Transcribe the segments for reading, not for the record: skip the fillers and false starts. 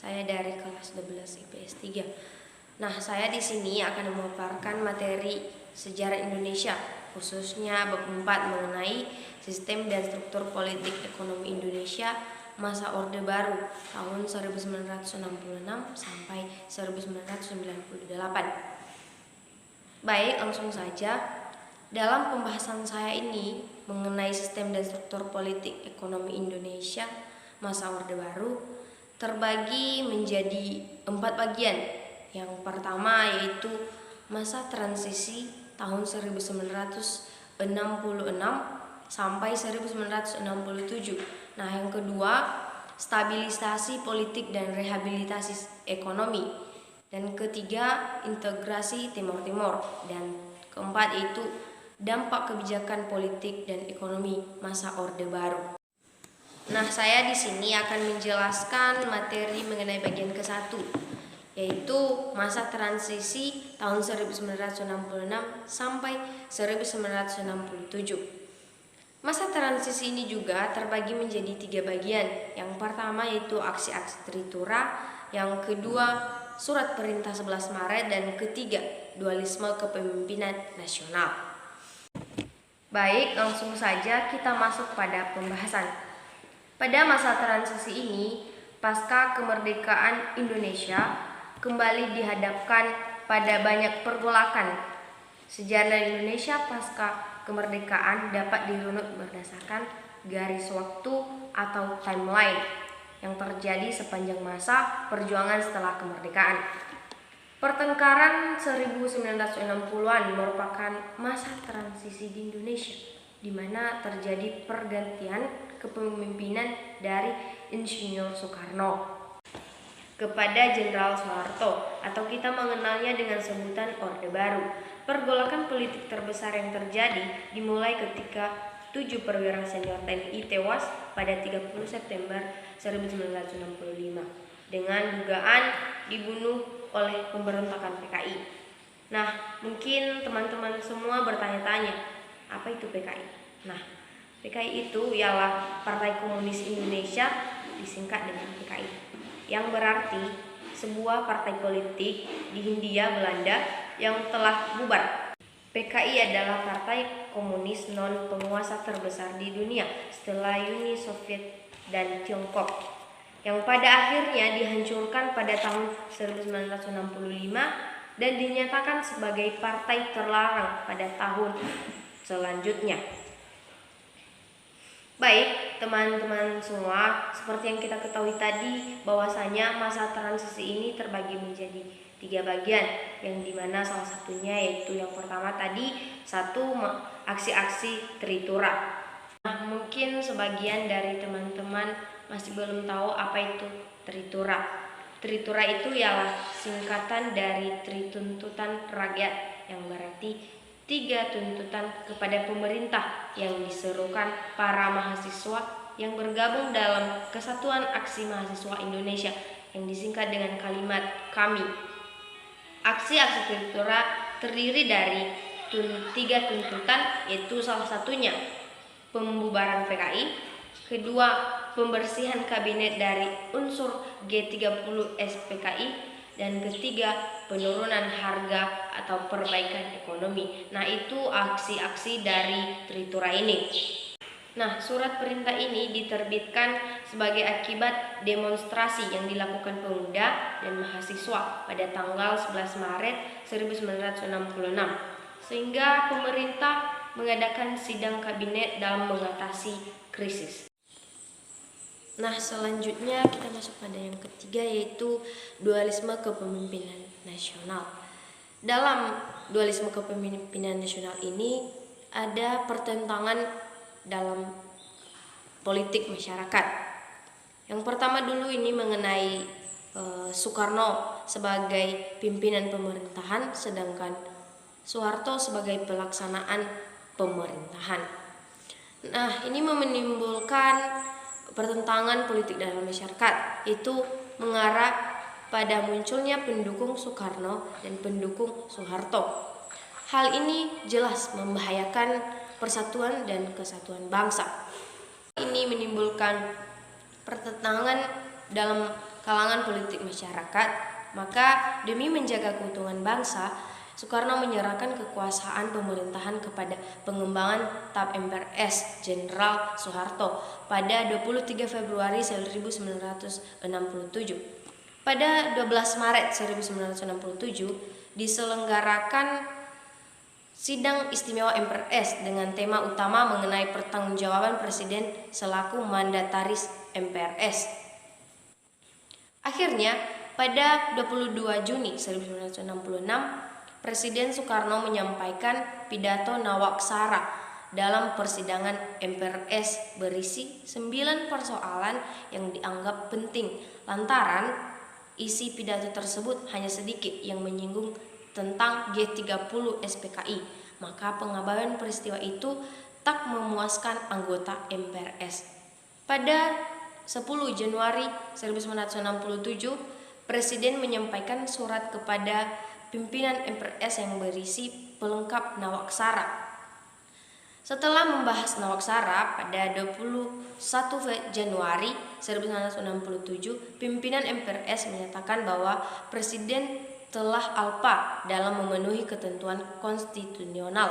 Saya dari kelas 12 IPS 3. Nah, saya di sini akan memaparkan materi sejarah Indonesia, khususnya bab 4 mengenai sistem dan struktur politik ekonomi Indonesia masa Orde Baru tahun 1966 sampai 1998. Baik, langsung saja. Dalam pembahasan saya ini mengenai sistem dan struktur politik ekonomi Indonesia masa Orde Baru terbagi menjadi 4 bagian. Yang pertama yaitu masa transisi tahun 1966 sampai 1967. Nah, yang kedua stabilisasi politik dan rehabilitasi ekonomi. Dan ketiga integrasi Timur Timur. Dan keempat yaitu dampak kebijakan politik dan ekonomi masa Orde Baru. Nah, saya di sini akan menjelaskan materi mengenai bagian ke-1, yaitu masa transisi tahun 1966 sampai 1967. Masa transisi ini juga terbagi menjadi 3 bagian. Yang pertama yaitu aksi-aksi Tritura, yang kedua surat perintah 11 Maret, dan ketiga dualisme kepemimpinan nasional. Baik, langsung saja kita masuk pada pembahasan. Pada masa transisi ini, pasca kemerdekaan Indonesia kembali dihadapkan pada banyak pergolakan. Sejarah Indonesia pasca kemerdekaan dapat dirunut berdasarkan garis waktu atau timeline yang terjadi sepanjang masa perjuangan setelah kemerdekaan. Pertengkaran 1960-an merupakan masa transisi di Indonesia, di mana terjadi pergantian kepemimpinan dari Insinyur Soekarno kepada Jenderal Soeharto, atau kita mengenalnya dengan sebutan Orde Baru. Pergolakan politik terbesar yang terjadi dimulai ketika 7 perwira senior TNI tewas pada 30 September 1965 dengan dugaan dibunuh oleh pemberontakan PKI. Nah, mungkin teman-teman semua bertanya-tanya, apa itu PKI? Nah, PKI itu ialah Partai Komunis Indonesia, disingkat dengan PKI, yang berarti sebuah partai politik di Hindia Belanda yang telah bubar. PKI adalah partai komunis non-penguasa terbesar di dunia setelah Uni Soviet dan Tiongkok, yang pada akhirnya dihancurkan pada tahun 1965 dan dinyatakan sebagai partai terlarang pada tahun selanjutnya. Baik, teman-teman semua, seperti yang kita ketahui tadi bahwasanya masa transisi ini terbagi menjadi 3 bagian, yang dimana salah satunya yaitu yang pertama tadi, 1 aksi-aksi Tritura. Nah, mungkin sebagian dari teman-teman masih belum tahu apa itu Tritura. Tritura itu ialah singkatan dari Trituntutan Rakyat, yang berarti 3 tuntutan kepada pemerintah yang diserukan para mahasiswa yang bergabung dalam Kesatuan Aksi Mahasiswa Indonesia yang disingkat dengan kalimat KAMI. Aksi-aksi Tritura terdiri dari 3 tuntutan, yaitu salah satunya pembubaran PKI, kedua pembersihan kabinet dari unsur G30 SPKI, dan ketiga penurunan harga atau perbaikan ekonomi. Nah, itu aksi-aksi dari Tritura ini. Nah, surat perintah ini diterbitkan sebagai akibat demonstrasi yang dilakukan pemuda dan mahasiswa pada tanggal 11 Maret 1966, sehingga pemerintah mengadakan sidang kabinet dalam mengatasi krisis. Nah, selanjutnya kita masuk pada yang ketiga, yaitu dualisme kepemimpinan nasional. Dalam dualisme kepemimpinan nasional ini ada pertentangan dalam politik masyarakat. Yang pertama dulu ini mengenai Soekarno sebagai pimpinan pemerintahan, sedangkan Soeharto sebagai pelaksanaan pemerintahan. Nah, ini menimbulkan pertentangan politik dalam masyarakat, itu mengarah pada munculnya pendukung Soekarno dan pendukung Soeharto. Hal ini jelas membahayakan persatuan dan kesatuan bangsa. Ini menimbulkan pertentangan dalam kalangan politik masyarakat. Maka demi menjaga keutuhan bangsa, Soekarno menyerahkan kekuasaan pemerintahan kepada pengembangan TAP MPRS Jenderal Soeharto pada 23 Februari 1967. Pada 12 Maret 1967 diselenggarakan sidang istimewa MPRS dengan tema utama mengenai pertanggungjawaban Presiden selaku mandataris MPRS. Akhirnya, pada 22 Juni 1966, Presiden Soekarno menyampaikan pidato Nawaksara dalam persidangan MPRS berisi 9 persoalan yang dianggap penting lantaran isi pidato tersebut hanya sedikit yang menyinggung tentang G30 SPKI. Maka pengabaian peristiwa itu tak memuaskan anggota MPRS. Pada 10 Januari 1967, Presiden menyampaikan surat kepada pimpinan MPRS yang berisi pelengkap Nawaksara. Setelah membahas Nawaksara pada 21 Januari 1967, pimpinan MPRS menyatakan bahwa Presiden telah alpa dalam memenuhi ketentuan konstitusional.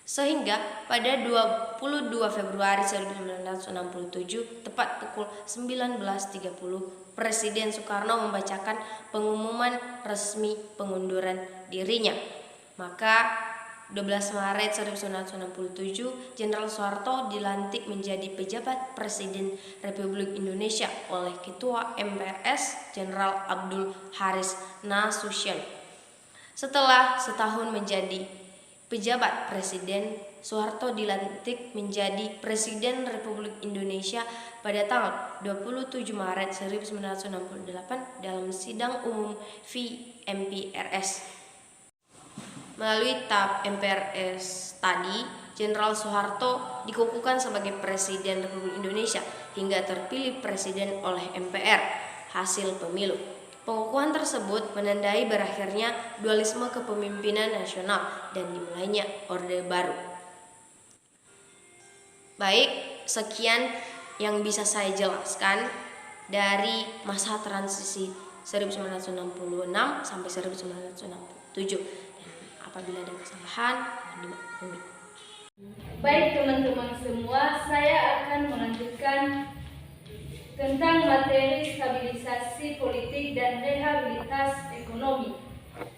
Sehingga pada 22 Februari 1967, tepat pukul 19.30, Presiden Soekarno membacakan pengumuman resmi pengunduran dirinya. Maka 12 Maret 1967, Jenderal Soeharto dilantik menjadi pejabat Presiden Republik Indonesia oleh Ketua MPRS Jenderal Abdul Haris Nasution. Setelah setahun menjadi pejabat Presiden, Soeharto dilantik menjadi Presiden Republik Indonesia pada tanggal 27 Maret 1968 dalam sidang umum VMPRS. Melalui TAP MPRS tadi, Jenderal Soeharto dikukuhkan sebagai Presiden Republik Indonesia hingga terpilih Presiden oleh MPR hasil pemilu. Pengukuhan tersebut menandai berakhirnya dualisme kepemimpinan nasional dan dimulainya Orde Baru. Baik, sekian yang bisa saya jelaskan dari masa transisi 1966 sampai 1967. Apabila ada kesalahan, mohon dimaklumi. Baik teman-teman semua, saya akan melanjutkan tentang materi stabilisasi politik dan rehabilitas ekonomi.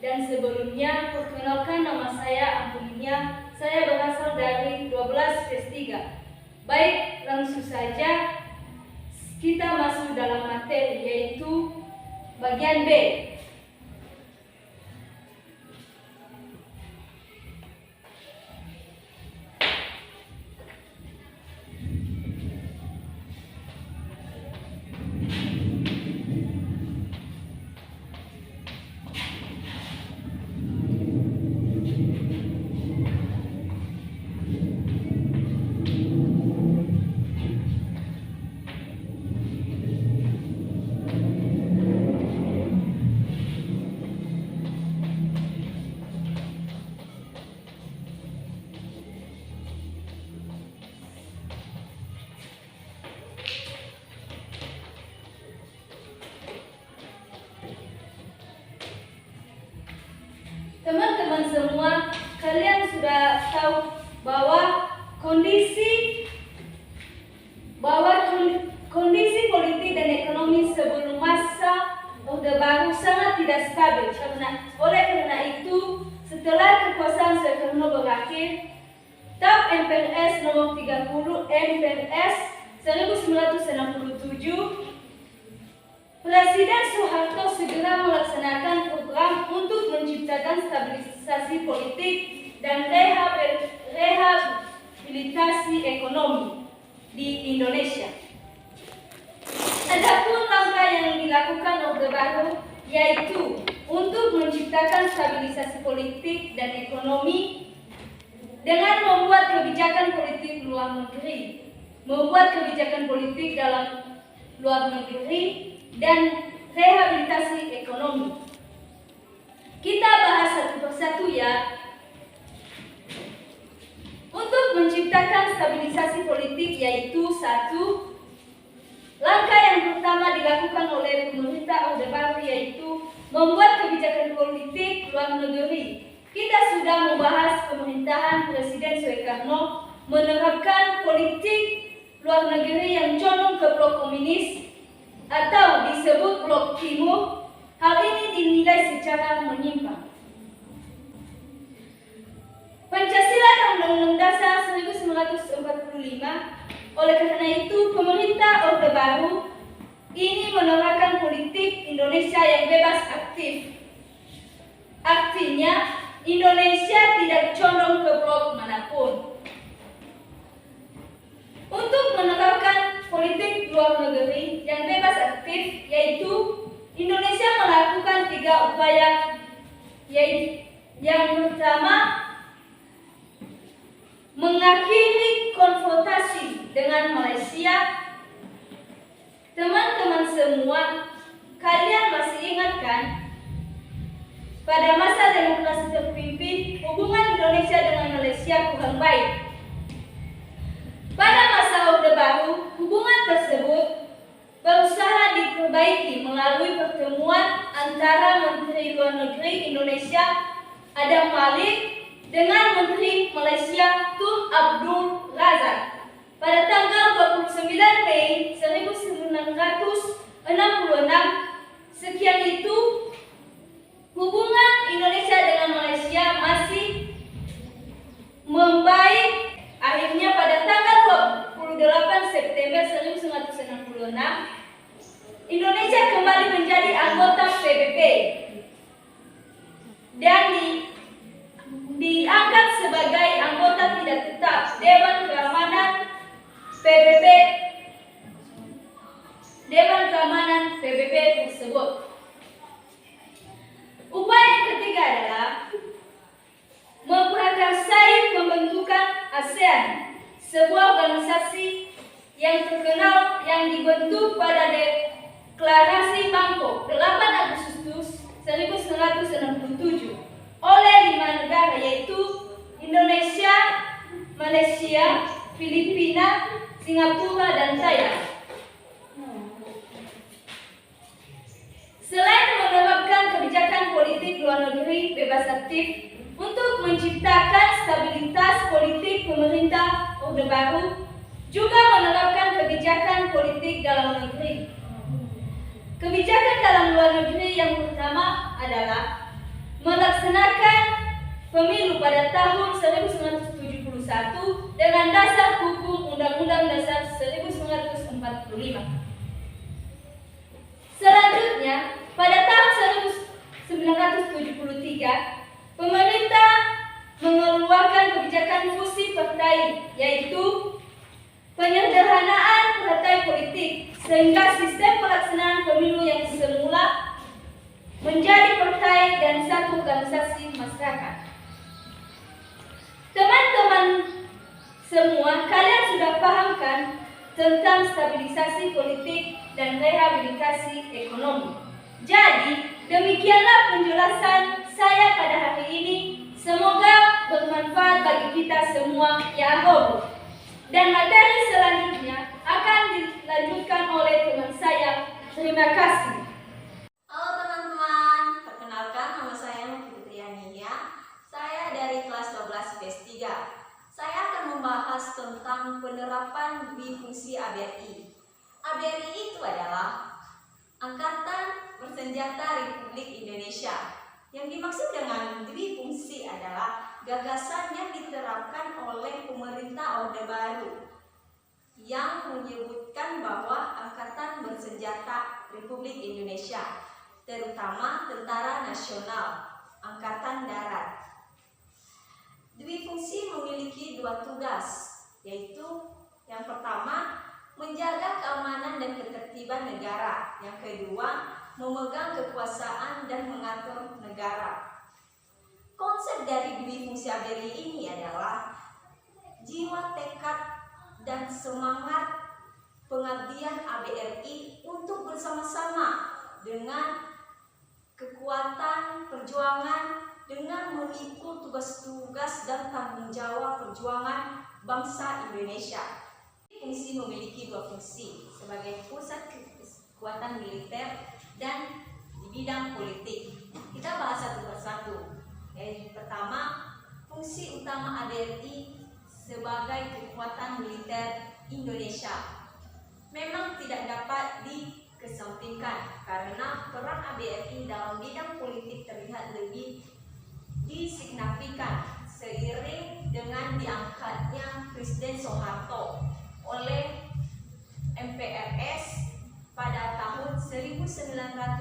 Dan sebelumnya, perkenalkan nama saya Ampunia. Saya berasal dari 12+3. Baik, langsung saja kita masuk dalam materi, yaitu bagian B. Teman-teman semua, kalian sudah tahu bahwa kondisi politik dan ekonomi sebelum masa Orde Baru sangat tidak stabil. Oleh karena itu, setelah kekuasaan Soekarno berakhir, TAP MPRS nomor 30 MPRS 1967, Presiden Soeharto segera melaksanakan program untuk menciptakan stabilisasi politik dan rehabilitasi ekonomi di Indonesia. Adapun langkah yang dilakukan Orde Baru yaitu untuk menciptakan stabilisasi politik dan ekonomi dengan membuat kebijakan politik luar negeri, membuat kebijakan politik dalam luar negeri, dan rehabilitasi ekonomi. Kita bahas satu persatu ya. Untuk menciptakan stabilisasi politik yaitu satu, langkah yang pertama pertama dilakukan oleh pemerintah Orde Baru yaitu membuat kebijakan politik luar negeri. Kita sudah membahas pemerintahan Presiden Soekarno menerapkan politik luar negeri yang condong ke blok komunis atau disebut blok timur. Hal ini dinilai secara menyimpang. Pancasila dan Undang-Undang Dasar 1945. Oleh karena itu, pemerintah Orde Baru ini menerapkan politik Indonesia yang bebas aktif. Artinya, Indonesia tidak condong ke blok manapun. Untuk menerapkan politik luar negeri yang bebas aktif, yaitu Indonesia melakukan 3 upaya, yaitu yang pertama, mengakhiri konfrontasi dengan Malaysia. Teman-teman semua, kalian masih ingat kan? Pada masa demokrasi terpimpin, hubungan Indonesia dengan Malaysia kurang baik. Pada masa Orde Baru, hubungan tersebut berusaha diperbaiki melalui pertemuan antara Menteri Luar Negeri Indonesia Adam Malik dengan Menteri Malaysia Tun Abdul Razak. Pada tanggal 29 Mei 1966, sekian itu, hubungan Indonesia dengan Malaysia masih membaik. Akhirnya pada tanggal 28 September 1966, Indonesia kembali menjadi anggota PBB dan diangkat sebagai anggota tidak tetap Dewan Keamanan PBB tersebut. Upaya yang ketiga adalah memprakarsai pembentukan ASEAN, sebuah organisasi yang terkenal yang dibentuk pada Deklarasi Bangkok 8 Agustus 1967 oleh 5 negara, yaitu Indonesia, Malaysia, Filipina, Singapura, dan Thailand. Selain menerapkan kebijakan politik luar negeri bebas aktif untuk menciptakan stabilitas politik, pemerintah Orde Baru juga menerapkan kebijakan politik dalam negeri. Kebijakan dalam luar negeri yang pertama adalah melaksanakan pemilu pada tahun 1971 dengan dasar hukum Undang-Undang Dasar 1945. Selanjutnya, pada tahun 1973, pemerintah mengeluarkan kebijakan fusi partai, yaitu penyederhanaan partai politik, sehingga sistem pelaksanaan pemilu yang semula menjadi partai dan satu organisasi masyarakat. Teman-teman semua, kalian sudah paham kan tentang stabilisasi politik dan rehabilitasi ekonomi. Jadi, demikianlah penjelasan saya pada hari ini. Semoga bermanfaat bagi kita semua, ya Allah. Dan materi selanjutnya akan dilanjutkan oleh teman saya. Terima kasih. Halo teman-teman, perkenalkan nama saya Putri Ania. Saya dari kelas 12 IPS 3. Saya akan membahas tentang penerapan dwifungsi ABRI. ABRI itu adalah Angkatan Bersenjata Republik Indonesia. Yang dimaksud dengan dwifungsi adalah gagasan yang diterapkan oleh pemerintah Orde Baru yang menyebutkan bahwa Angkatan Bersenjata Republik Indonesia, terutama Tentara Nasional, Angkatan Darat, dwifungsi memiliki 2 tugas, yaitu yang pertama, menjaga keamanan dan ketertiban negara. Yang kedua, memegang kekuasaan dan mengatur negara. Konsep dari dwifungsi ABRI ini adalah jiwa tekad dan semangat pengabdian ABRI untuk bersama-sama dengan kekuatan perjuangan dengan memikul tugas-tugas dan tanggung jawab perjuangan bangsa Indonesia. Fungsi memiliki 2 fungsi sebagai pusat kekuatan militer dan di bidang politik. Kita bahas satu persatu. Yang pertama, fungsi utama ABRI sebagai kekuatan militer Indonesia memang tidak dapat dikesampingkan karena peran ABRI dalam bidang politik terlihat lebih disignifikan seiring dengan diangkatnya Presiden Soeharto oleh MPRS pada tahun 1968.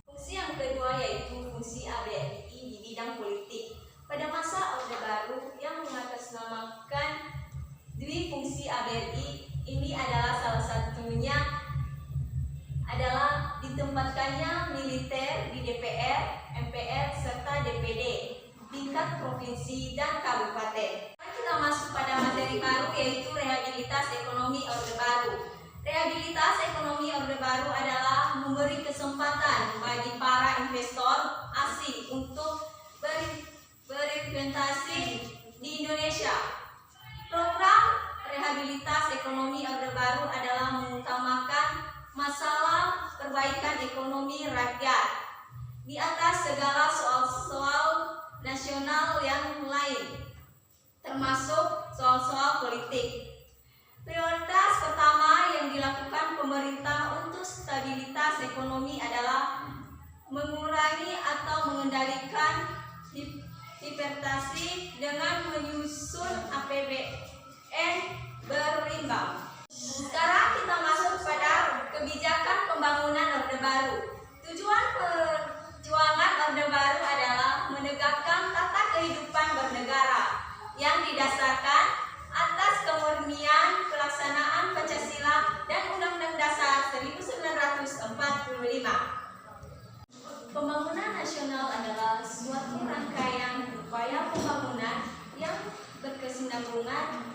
Fungsi yang kedua yaitu fungsi ABRI di bidang politik. Pada masa Orde Baru yang mengatasnamakan dwi fungsi ABRI ini adalah salah satunya adalah ditempatkannya militer di DPR, MPR, serta DPD tingkat provinsi dan kabupaten. Kita masuk pada materi baru yaitu rehabilitas ekonomi Orde Baru. Rehabilitas ekonomi Orde Baru adalah memberi kesempatan bagi para investor asing untuk berinvestasi di Indonesia. Program rehabilitas ekonomi Orde Baru adalah mengutamakan masalah perbaikan ekonomi rakyat di atas segala soal-soal nasional yang lain, termasuk soal-soal politik. Prioritas pertama yang dilakukan pemerintah untuk stabilitas ekonomi adalah mengurangi atau mengendalikan hiperinflasi dengan menyusun APBN berimbang. Sekarang kita masuk pada kebijakan pembangunan Orde Baru. Tujuan perjuangan Orde Baru adalah menegakkan tata kehidupan bernegara yang didasarkan atas kemurnian pelaksanaan Pancasila dan Undang-Undang Dasar 1945. Pembangunan nasional adalah suatu rangkaian upaya pembangunan yang berkesinambungan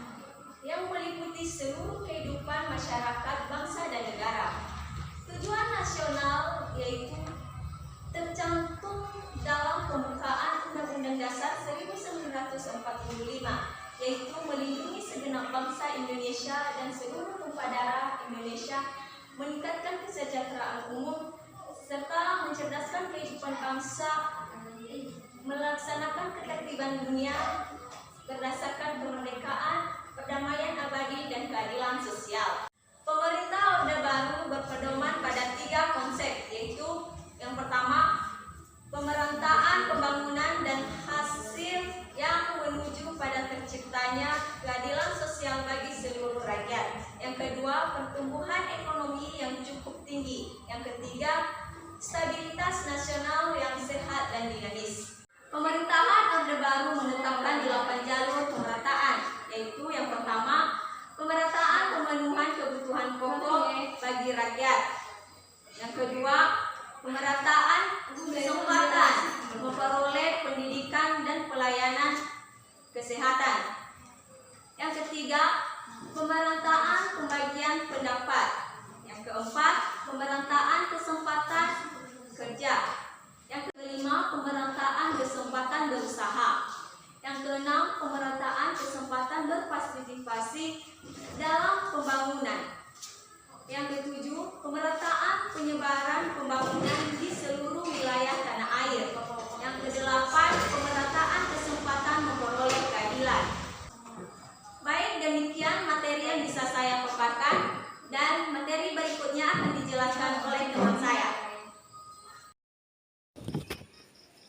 yang meliputi seluruh kehidupan masyarakat, bangsa, dan negara. Tujuan nasional yaitu tercantum dalam pembukaan Undang-Undang Dasar 1945, yaitu melindungi segenap bangsa Indonesia dan seluruh tumpah darah Indonesia, meningkatkan kesejahteraan umum, serta mencerdaskan kehidupan bangsa, melaksanakan ketertiban dunia berdasarkan kemerdekaan, perdamaian abadi, dan keadilan sosial. Pemerintah Orde Baru berpedoman pada 3 konsep, yaitu yang pertama, pemerataan pembangunan dan hasil yang menuju pada terciptanya keadilan sosial bagi seluruh rakyat. Yang kedua, pertumbuhan ekonomi yang cukup tinggi. Yang ketiga, stabilitas nasional yang sehat dan dinamis. Pemerintahan Orde Baru menetapkan 8 jalur pemerataan, yaitu yang pertama, pemerataan pemenuhan kebutuhan pokok bagi rakyat. Yang kedua, pemerataan kesempatan memperoleh pendidikan dan pelayanan kesehatan. Yang ketiga, pemerataan pembagian pendapat. Yang keempat, pemerataan kesempatan kerja. Yang kelima, pemerataan kesempatan berusaha. Yang keenam, pemerataan kesempatan berpartisipasi dalam pembangunan. Yang ketujuh, pemerataan penyebaran pembangunan di seluruh wilayah tanah air. Yang kedelapan, pemerataan kesempatan memperoleh keadilan. Baik, demikian materi yang bisa saya paparkan, dan materi berikutnya akan dijelaskan oleh teman saya.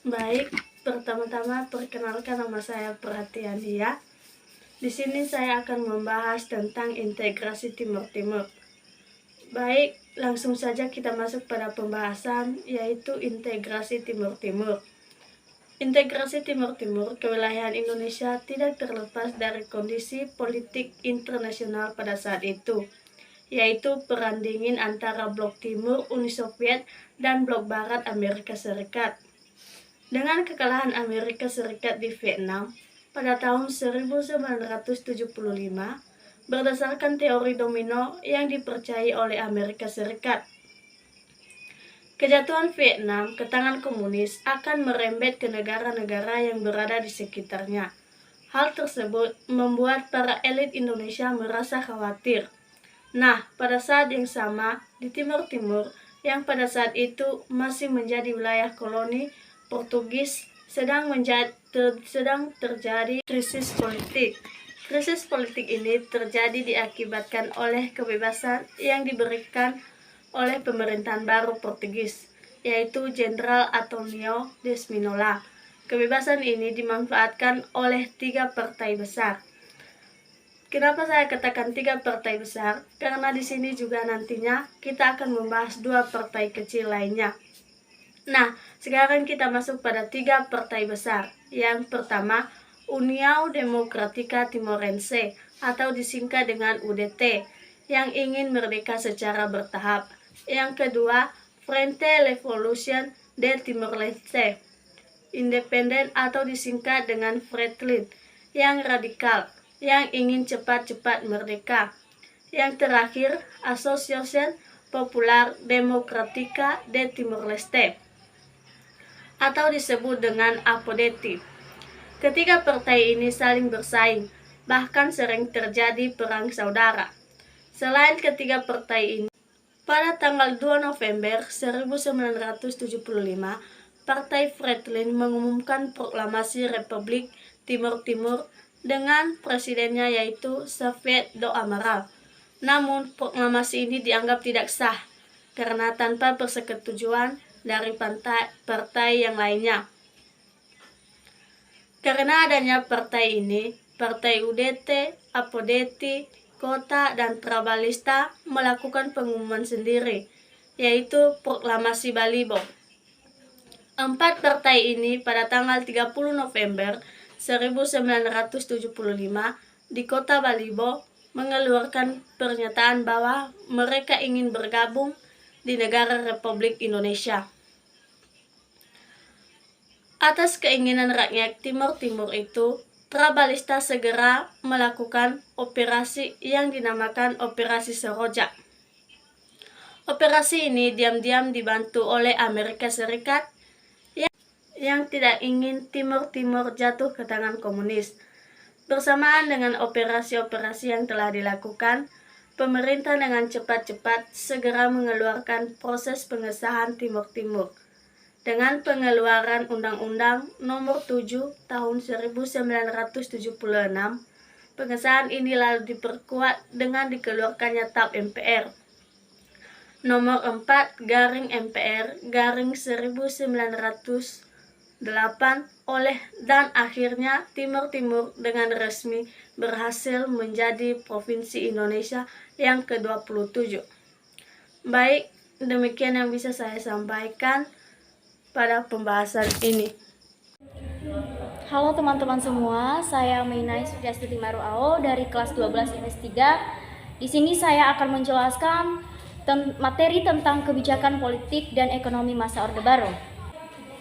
Baik, pertama-tama perkenalkan nama saya Perhatian Dia. Di sini saya akan membahas tentang integrasi Timur-Timur. Baik, langsung saja kita masuk pada pembahasan, yaitu integrasi Timur-Timur. Integrasi Timur-Timur ke wilayahan Indonesia tidak terlepas dari kondisi politik internasional pada saat itu, yaitu perang dingin antara Blok Timur Uni Soviet dan Blok Barat Amerika Serikat. Dengan kekalahan Amerika Serikat di Vietnam pada tahun 1975, berdasarkan teori domino yang dipercayai oleh Amerika Serikat, kejatuhan Vietnam ke tangan komunis akan merembet ke negara-negara yang berada di sekitarnya. Hal tersebut membuat para elit Indonesia merasa khawatir. Nah, pada saat yang sama, di Timur Timur, yang pada saat itu masih menjadi wilayah koloni Portugis, sedang terjadi krisis politik. Krisis politik ini terjadi diakibatkan oleh kebebasan yang diberikan oleh pemerintahan baru Portugis, yaitu Jenderal Antonio de Spinola. Kebebasan ini dimanfaatkan oleh 3 partai besar. Kenapa saya katakan 3 partai besar? Karena di sini juga nantinya kita akan membahas 2 partai kecil lainnya. Nah, sekarang kita masuk pada 3 partai besar. Yang pertama, União Democrática Timorense atau disingkat dengan UDT, yang ingin merdeka secara bertahap. Yang kedua, Frente Revolution de Timor-Leste, independen atau disingkat dengan FRETLIN, yang radikal, yang ingin cepat-cepat merdeka. Yang terakhir, Asociación Popular Democrática de Timor-Leste, atau disebut dengan APODETI. Ketiga partai ini saling bersaing, bahkan sering terjadi perang saudara. Selain ketiga partai ini, pada tanggal 2 November 1975, Partai FRETLIN mengumumkan proklamasi Republik Timur Timur dengan presidennya yaitu Xavier do Amaral. Namun, proklamasi ini dianggap tidak sah karena tanpa persetujuan dari partai yang lainnya. Karena adanya partai ini, Partai UDT, APODETI, Kota, dan Trabalista melakukan pengumuman sendiri, yaitu Proklamasi Balibo. 4 partai ini pada tanggal 30 November 1975 di Kota Balibo mengeluarkan pernyataan bahwa mereka ingin bergabung di negara Republik Indonesia. Atas keinginan rakyat Timur Timur itu, Trabalista segera melakukan operasi yang dinamakan Operasi Seroja. Operasi ini diam-diam dibantu oleh Amerika Serikat yang tidak ingin Timur Timur jatuh ke tangan komunis. Bersamaan dengan operasi-operasi yang telah dilakukan, pemerintah dengan cepat-cepat segera mengeluarkan proses pengesahan Timur Timur. Dengan pengeluaran Undang-Undang Nomor 7 Tahun 1976, pengesahan ini lalu diperkuat dengan dikeluarkannya TAP MPR Nomor 4/MPR/1908 oleh dan akhirnya Timur Timur dengan resmi berhasil menjadi Provinsi Indonesia yang ke-27. Baik, demikian yang bisa saya sampaikan pada pembahasan ini. Halo teman-teman semua, saya Mainai Sudiastuti Maruao dari kelas 12 IPS 3. Di sini saya akan menjelaskan materi tentang kebijakan politik dan ekonomi masa Orde Baru.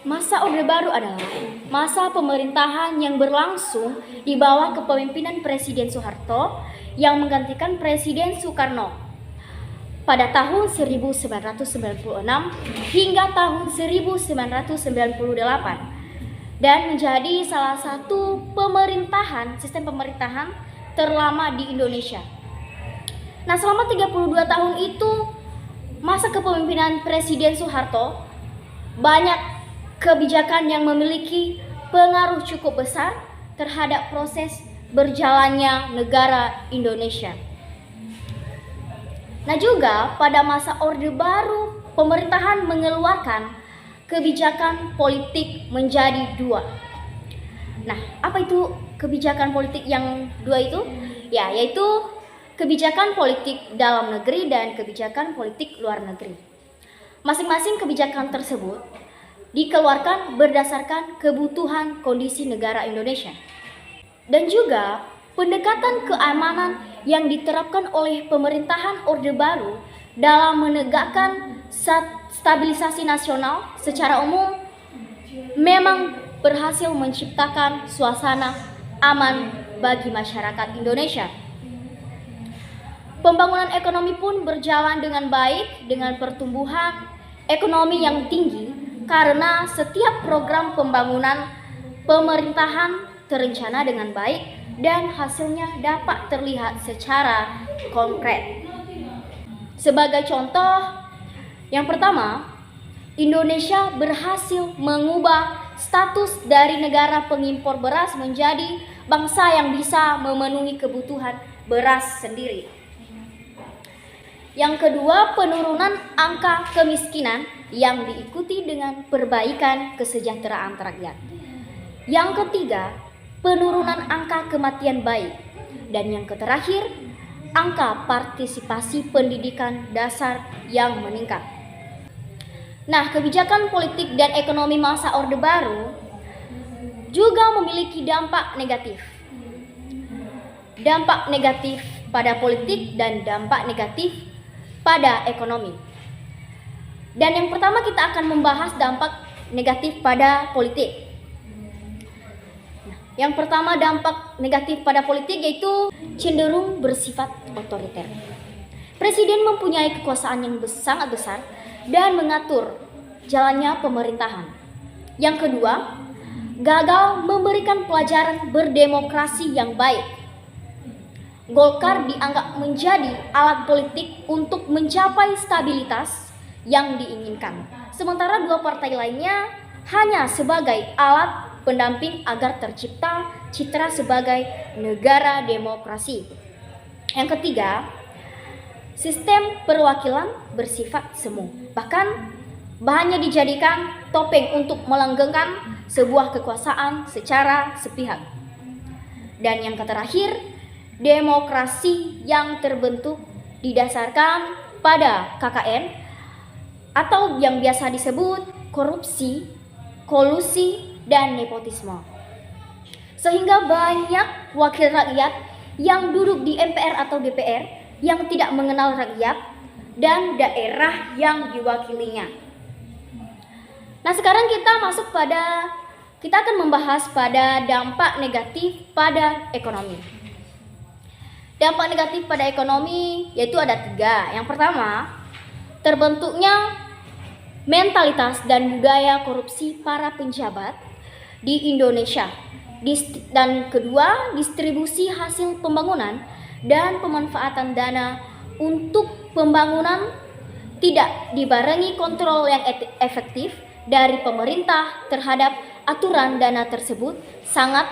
Masa Orde Baru adalah masa pemerintahan yang berlangsung di bawah kepemimpinan Presiden Soeharto yang menggantikan Presiden Soekarno pada tahun 1996 hingga tahun 1998 dan menjadi salah satu sistem pemerintahan terlama di Indonesia. Nah, selama 32 tahun itu masa kepemimpinan Presiden Soeharto, banyak kebijakan yang memiliki pengaruh cukup besar terhadap proses berjalannya negara Indonesia. Nah, juga pada masa Orde Baru, pemerintahan mengeluarkan kebijakan politik menjadi 2. Nah, apa itu kebijakan politik yang 2 itu? Ya, yaitu kebijakan politik dalam negeri dan kebijakan politik luar negeri. Masing-masing kebijakan tersebut dikeluarkan berdasarkan kebutuhan kondisi negara Indonesia. Dan juga pendekatan keamanan yang diterapkan oleh pemerintahan Orde Baru dalam menegakkan stabilisasi nasional secara umum memang berhasil menciptakan suasana aman bagi masyarakat Indonesia. Pembangunan ekonomi pun berjalan dengan baik dengan pertumbuhan ekonomi yang tinggi karena setiap program pembangunan pemerintahan terencana dengan baik dan hasilnya dapat terlihat secara konkret. Sebagai contoh, yang pertama, Indonesia berhasil mengubah status dari negara pengimpor beras menjadi bangsa yang bisa memenuhi kebutuhan beras sendiri. Yang kedua, penurunan angka kemiskinan yang diikuti dengan perbaikan kesejahteraan rakyat. Yang ketiga, penurunan angka kematian bayi. Dan yang terakhir, angka partisipasi pendidikan dasar yang meningkat. Nah, kebijakan politik dan ekonomi masa Orde Baru juga memiliki dampak negatif. Dampak negatif pada politik dan dampak negatif pada ekonomi. Dan yang pertama kita akan membahas dampak negatif pada politik. Yang pertama dampak negatif pada politik yaitu cenderung bersifat otoriter. Presiden mempunyai kekuasaan yang sangat besar dan mengatur jalannya pemerintahan. Yang kedua, gagal memberikan pelajaran berdemokrasi yang baik. Golkar dianggap menjadi alat politik untuk mencapai stabilitas yang diinginkan. Sementara dua partai lainnya hanya sebagai alat pendamping agar tercipta citra sebagai negara demokrasi. Yang ketiga, sistem perwakilan bersifat semu. Bahkan bahannya dijadikan topeng untuk melanggengkan sebuah kekuasaan secara sepihak. Dan yang terakhir, demokrasi yang terbentuk didasarkan pada KKN atau yang biasa disebut korupsi, kolusi, dan nepotisme. Sehingga banyak wakil rakyat yang duduk di MPR atau DPR yang tidak mengenal rakyat dan daerah yang diwakilinya. Nah, sekarang kita akan membahas pada dampak negatif pada ekonomi. Dampak negatif pada ekonomi yaitu ada 3. Yang pertama, terbentuknya mentalitas dan budaya korupsi para pejabat di Indonesia. Dan kedua, distribusi hasil pembangunan dan pemanfaatan dana untuk pembangunan tidak dibarengi kontrol yang efektif dari pemerintah terhadap aturan dana tersebut sangat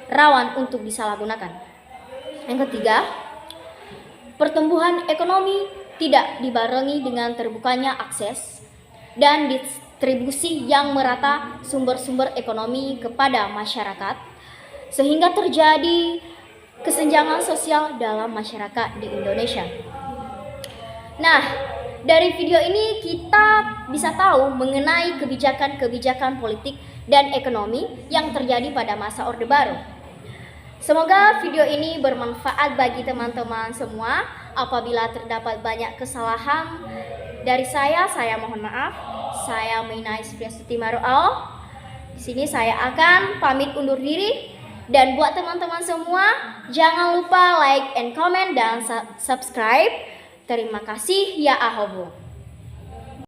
rawan untuk disalahgunakan. Yang ketiga, pertumbuhan ekonomi tidak dibarengi dengan terbukanya akses dan distribusi yang merata sumber-sumber ekonomi kepada masyarakat, sehingga terjadi kesenjangan sosial dalam masyarakat di Indonesia. Nah, dari video ini kita bisa tahu mengenai kebijakan-kebijakan politik dan ekonomi yang terjadi pada masa Orde Baru. Semoga video ini bermanfaat bagi teman-teman semua. Apabila terdapat banyak kesalahan dari saya mohon maaf. Saya Mainai Supriyastuti Marual. Di sini saya akan pamit undur diri. Dan buat teman-teman semua, jangan lupa like and comment dan subscribe. Terima kasih, ya ahobo.